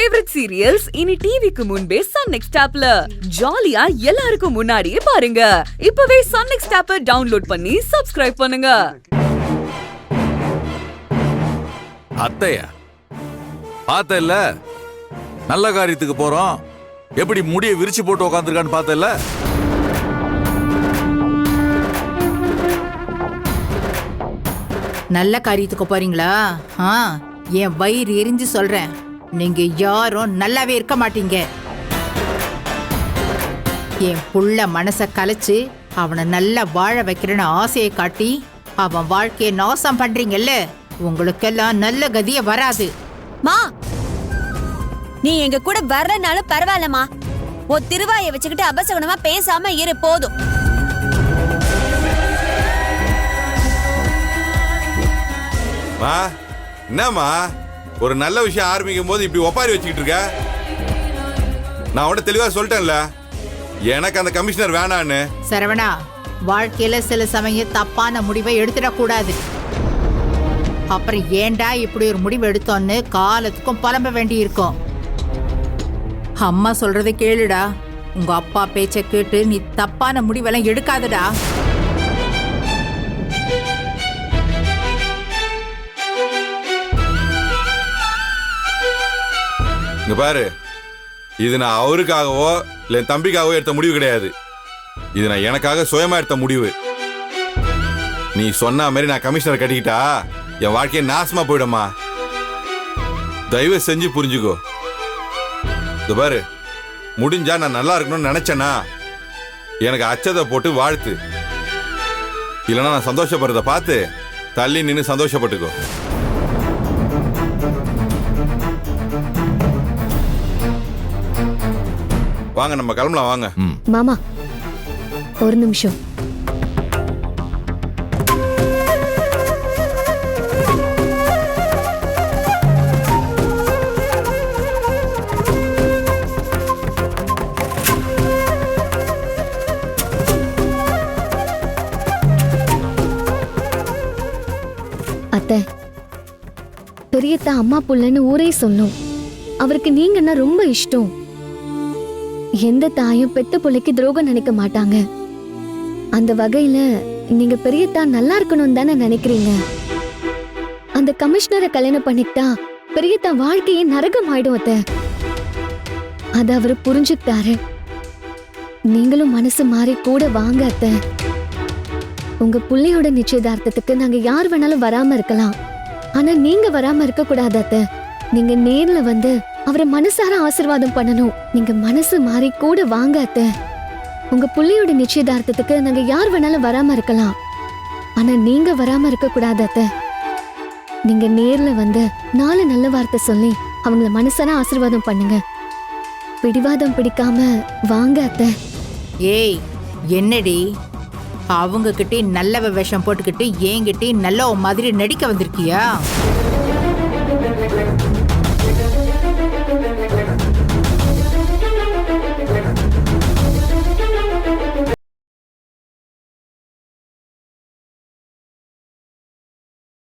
Favourite serials இனி டிவிக்கு முன்பே சன் நெக்ஸ்ட் ஆப்ல ஜாலியா எல்லாருக்கும் முன்னாடியே பாருங்க. இப்பவே சன் நெக்ஸ்ட் ஆப்பை டவுன்லோட் பண்ணி சப்ஸ்கிரைப் பண்ணுங்க. அத்தையா பார்த்தல, நல்ல காரியத்துக்கு போறோம், எப்படி முடிய விரிச்சு போட்டு உட்காந்துருக்கான்னு பார்த்தல. நல்ல காரியத்துக்கு போறீங்களா? என் வயிறு எரிஞ்சு சொல்றேன், நீங்க யாரும் நல்லாவே இருக்க மாட்டீங்க. என் புள்ள மனச கலைச்சு அவனை நல்லா வாழ வைக்கிறேன்னு ஆசையை காட்டி அவன் வாழ்க்கையை நாசம் பண்றீங்கல்ல, உங்களுக்கெல்லாம் நல்ல கதிய வராது. மா, நீ எங்க கூட வரலனாலும் பரவாயில்லமா, உன் திருவாயை வச்சுக்கிட்டு அபசகுணமா பேசாம இரு போதும். என்னம்மா, ஒரு நல்ல விஷயம் ஆரம்பிக்கும் போது இப்படி ஒப்பாரி வச்சுக்கிட்டு இருக்க? நான் உடனே தெளிவா சொல்லிட்டேன்ல, எனக்கு அந்த கமிஷனர் வேணான்னு. சரவணா, வாழ்க்கையில சில சமயம் தப்பான முடிவை எடுத்துடக்கூடாது. அப்புறம் ஏண்டா இப்படி ஒரு முடிவு எடுத்தோன்னு காலத்துக்கும் புலம்ப வேண்டி இருக்கும். அம்மா சொல்றதை கேளுடா. உங்க அப்பா பேச்ச கேட்டு நீ தப்பான முடிவெல்லாம் எடுக்காதடா. இங்க பாரு, இது நான் அவருக்காகவோ இல்ல என் தம்பிக்காகவோ எடுத்த முடிவு கிடையாது. இது நான் எனக்காக சுயமா எடுத்த முடிவு. நீ சொன்ன மாதிரி நான் கமிஷனர் கட்டிக்கிட்டா என் வாழ்க்கையை நாசமா போயிடுமா. தயவு செஞ்சு புரிஞ்சுக்கோ. இது பாரு, முடிஞ்சா நான் நல்லா இருக்கணும்னு நினைச்சேன்னா எனக்கு அச்சதை போட்டு வாழ்த்து, இல்லைன்னா நான் சந்தோஷப்படுறத பார்த்து தள்ளி நின்று சந்தோஷப்பட்டுக்கோ. வாங்க, நம்ம கிளம்பலாம் வாங்க. மாமா, ஒரு நிமிஷம். அத்தை, பெரியத்தா அம்மா புள்ளன்னு ஊரே சொல்லும். அவருக்கு நீங்கன்னா ரொம்ப இஷ்டம். எந்த தாயும் பெத்த பிள்ளைக்கு துரோகம் நினைக்க மாட்டாங்க. அந்த வகையில நீங்க பெரியத்தா நல்லா இருக்கணும் தானே நினைக்கிறீங்க. அந்த கமிஷனரை கல்யாணம் பண்ணிக்கிட்டா பெரியத்தா வாழ்க்கையே நரகம் ஆயிடும் அத்தை. அத அவரு புரிஞ்சுக்கிட்டாரு. நீங்களும் மனசு மாறி கூட வாங்க அத்தை. உங்க புள்ளையோட நிச்சயதார்த்தத்துக்கு நாங்க யார் வேணாலும் வராம இருக்கலாம், ஆனா நீங்க வராம இருக்க கூடாது அத்தை. நீங்க நேர்ல வந்து அவரை மனசார ஆசீர்வாதம் பண்ணணும். நீங்க மனசு மாறி கூட வாங்க அத்தை. உங்க புள்ளையோட நிச்சயதார்த்தத்துக்கு நாங்க யார் வேணாலும் வராம இருக்கலாம், ஆனா நீங்க வராம இருக்க கூடாது அத்தை. நீங்க நேர்ல வந்து 4 நல்ல வார்த்தை சொல்லி அவங்கள மனசார ஆசீர்வாதம் பண்ணுங்க. பிடிவாதம் பிடிக்காம வாங்க அத்தை. ஏய், என்னடி அவங்க கிட்டே நல்ல வேஷம் போட்டுக்கிட்டு என்கிட்டே நல்ல மாதிரி நடிக்க வந்திருக்கியா?